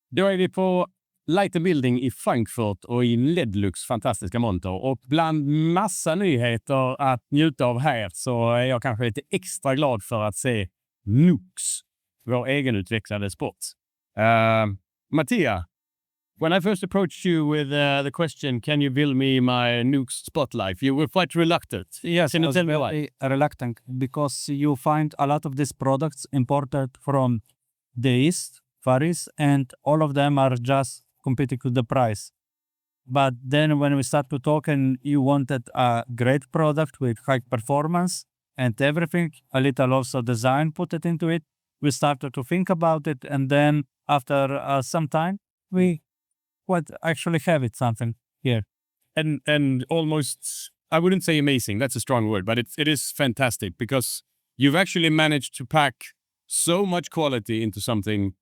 Då är vi på Light & Building i Frankfurt och i Ledlux fantastiska monter. Och bland massa nyheter att njuta av här så är jag kanske lite extra glad för att se Noox, vår egenutvecklade sport. Matija, when I first approached you with the question, can you build me my Noox spotlight? You were quite reluctant. Yes, Can I you was tell me why? very reluctant because you find a lot of these products imported from the East, Far East, and all of them are just competing with the price. But then when we start to talk and you wanted a great product with high performance and everything, a little also design put it into it, we started to think about it. And then after some time, we would actually have it something here. And almost, I wouldn't say amazing, that's a strong word, but it is fantastic because you've actually managed to pack so much quality into something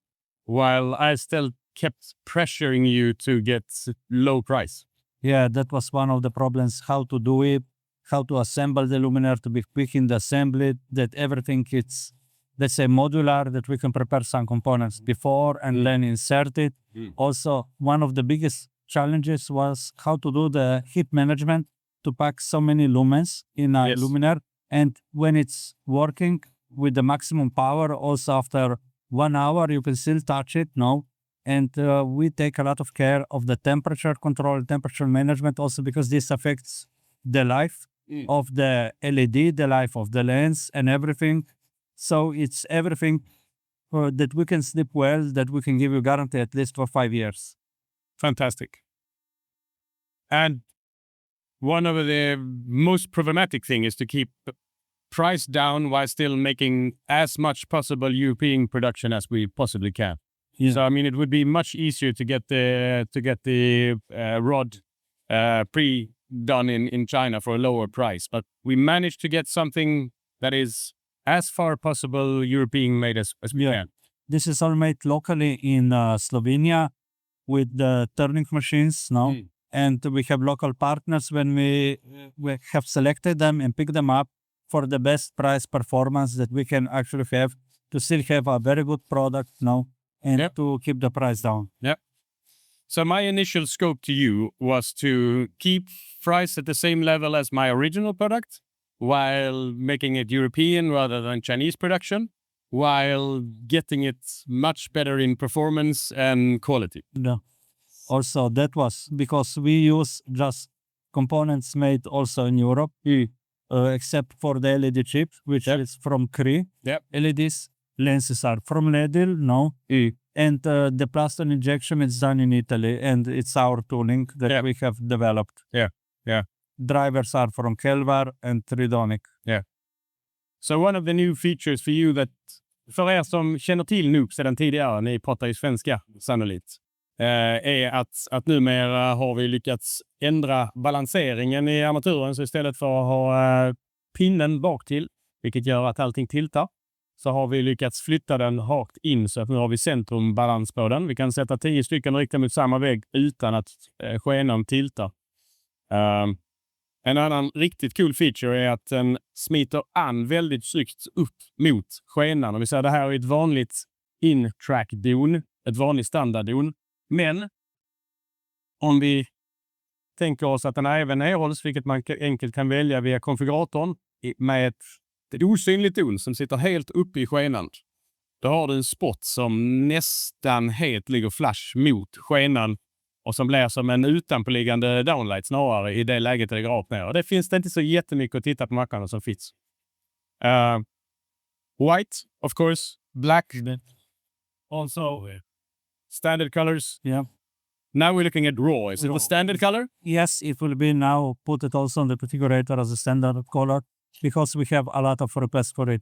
while I still kept pressuring you to get low price. Yeah, that was one of the problems, how to do it, how to assemble the luminaire to be quick in the assembly, that everything is, let's say, modular, that we can prepare some components before and then insert it. Also, one of the biggest challenges was how to do the heat management to pack so many lumens in a luminaire. And when it's working with the maximum power, also after 1 hour, you can still touch it, no? And we take a lot of care of the temperature control, temperature management also because this affects the life of the LED, the life of the lens and everything. So it's everything that we can sleep well, that we can give you guarantee at least for 5 years. Fantastic. And one of the most problematic thing is to keep price down while still making as much possible European production as we possibly can. Yeah. So I mean, it would be much easier to get the rod pre-done in China for a lower price, but we managed to get something that is as far possible European made as we can. This is all made locally in Slovenia with the turning machines now. And we have local partners when we have selected them and picked them up for the best price performance that we can actually have to still have a very good product now and to keep the price down. Yeah. So my initial scope to you was to keep price at the same level as my original product while making it European rather than Chinese production, while getting it much better in performance and quality. Yeah. Also, that was because we use just components made also in Europe, except for the LED chip, which is from Cree. LEDs, lenses are from Ledil, no? And the plastic injection is done in Italy, and it's our tooling that we have developed. Drivers are from Kelvar and Tridonic. So one of the new features for you that, för er som känner till Noox sedan tidigare, ni pratar ju svenska sannolikt, är att numera har vi lyckats ändra balanseringen i armaturen, så istället för att ha pinnen bak till, vilket gör att allting tiltar, så har vi lyckats flytta den rakt in så att nu har vi centrumbalans på den. Vi kan sätta 10 stycken riktigt mot samma vägg utan att skenan tiltar. En annan riktigt cool feature är att den smiter an väldigt snyggt upp mot skenan. Och vi säger det här är ett vanligt in-track-don, ett vanligt standard-don. Men om vi tänker oss att den även erhålls, vilket man enkelt kan välja via konfiguratorn med ett osynligt don som sitter helt uppe i skenan. Då har du en spot som nästan helt ligger flash mot skenan och som blir som en utanpåliggande downlight snarare i det läget det ligger rakt ner. Och det finns det inte så jättemycket att titta på marknaden som finns. White, of course. Black. Also standard colors. Yeah. Now we're looking at raw. Is it a standard color? Yes, it will be now put it also on the configurator as a standard color because we have a lot of requests for it.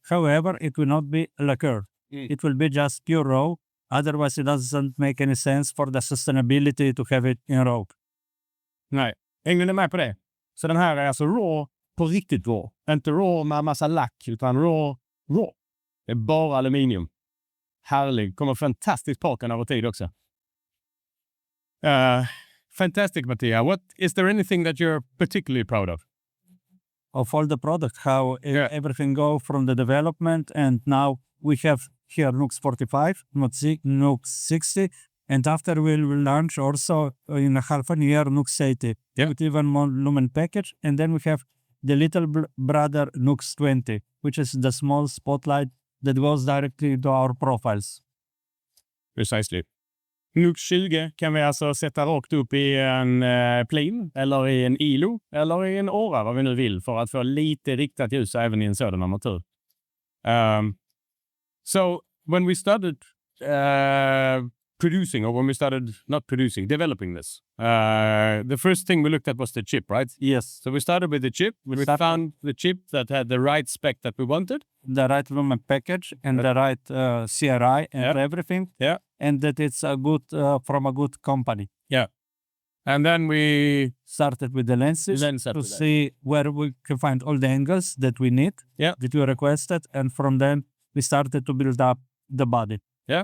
However, it will not be lacquer. It will be just pure raw. Otherwise, it doesn't make any sense for the sustainability to have it in raw. Nej, hänger ni med på det? Så den här är alltså raw på riktigt raw. Inte raw med massa lack, utan raw. Det är bara aluminium. Härlig. Kommer fantastiskt pakan över tid också. Fantastic, Matija. Is there anything that you're particularly proud of? Of all the product, how everything go from the development, and now we have here Noox 45, Noox 60, And after we will launch also in a half a year Noox 80 with even more lumen package. And then we have the little brother Noox 20, which is the small spotlight that goes directly to our profiles. Precisely. Noox 20 kan vi alltså sätta rakt upp i en plin, eller i en ILO, eller i en Aura, vad vi nu vill, för att få lite riktat ljus även i en sådan armatur. So when we started developing this, the first thing we looked at was the chip, right? Yes. So we started with the chip. We found the chip that had the right spec that we wanted. The right lumen package and the right CRI and everything. Yeah. And that it's a good from a good company. Yeah. And then we started with the lenses to see where we can find all the angles that we need, that you requested. And from then we started to build up the body. Yeah.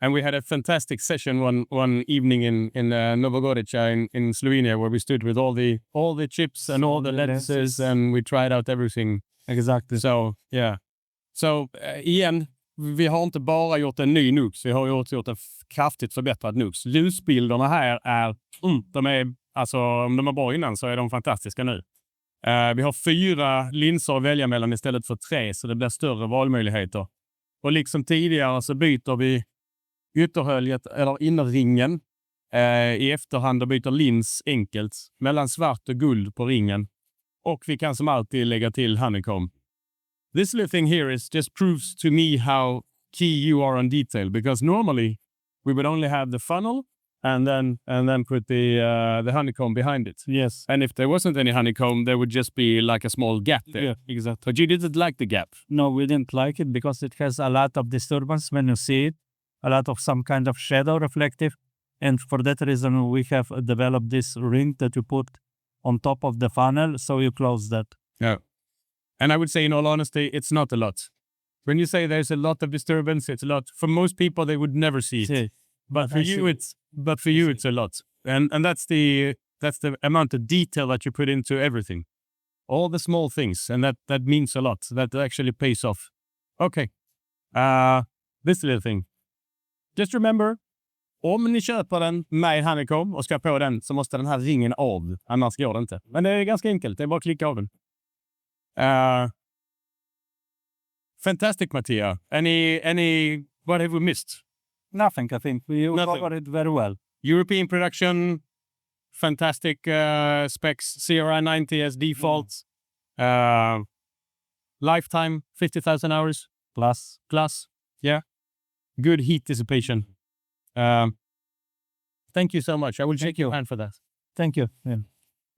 And we had a fantastic session one evening in Novogorica in Slovenia, where we stood with all the chips and all the lenses, and we tried out everything. Exactly. So, yeah. So, igen, vi har inte bara gjort en ny Noox, vi har gjort en kraftigt förbättrad Noox. Ljusbilderna här är, alltså om de var bra innan så är de fantastiska nu. Vi har 4 linser att välja mellan istället för 3, så det blir större valmöjligheter. Och liksom tidigare så byter vi ytterhöljet eller innerringen i efterhand och byter lins enkelt mellan svart och guld på ringen. Och vi kan som alltid lägga till honeycomb. This little thing here just proves to me how key you are on detail, because normally we would only have the funnel and then put the honeycomb behind it. Yes. And if there wasn't any honeycomb, there would just be like a small gap there. Yeah, exactly. But you didn't like the gap. No, we didn't like it because it has a lot of disturbance when you see it, a lot of some kind of shadow reflective. And for that reason, we have developed this ring that you put on top of the funnel, so you close that. Yeah. And I would say, in all honesty, it's not a lot. When you say there's a lot of disturbance, it's a lot. For most people, they would never see it. But for you, it's a lot. And that's the amount of detail that you put into everything. All the small things, and that means a lot. That actually pays off. Okay. This little thing. Just remember, om ni köper den med honeycomb och ska på den, så måste den här ringen av. Annars går det inte. Men det är ganska enkelt. Det är bara att klicka av den. Fantastic, Matija. Any, what have we missed? Nothing, I think. We covered it very well. European production, fantastic specs, CRI 90 as default. Lifetime, 50,000 hours. Plus. Yeah. Good heat dissipation. Thank you so much. I will shake your hand for that. Thank you. Yeah.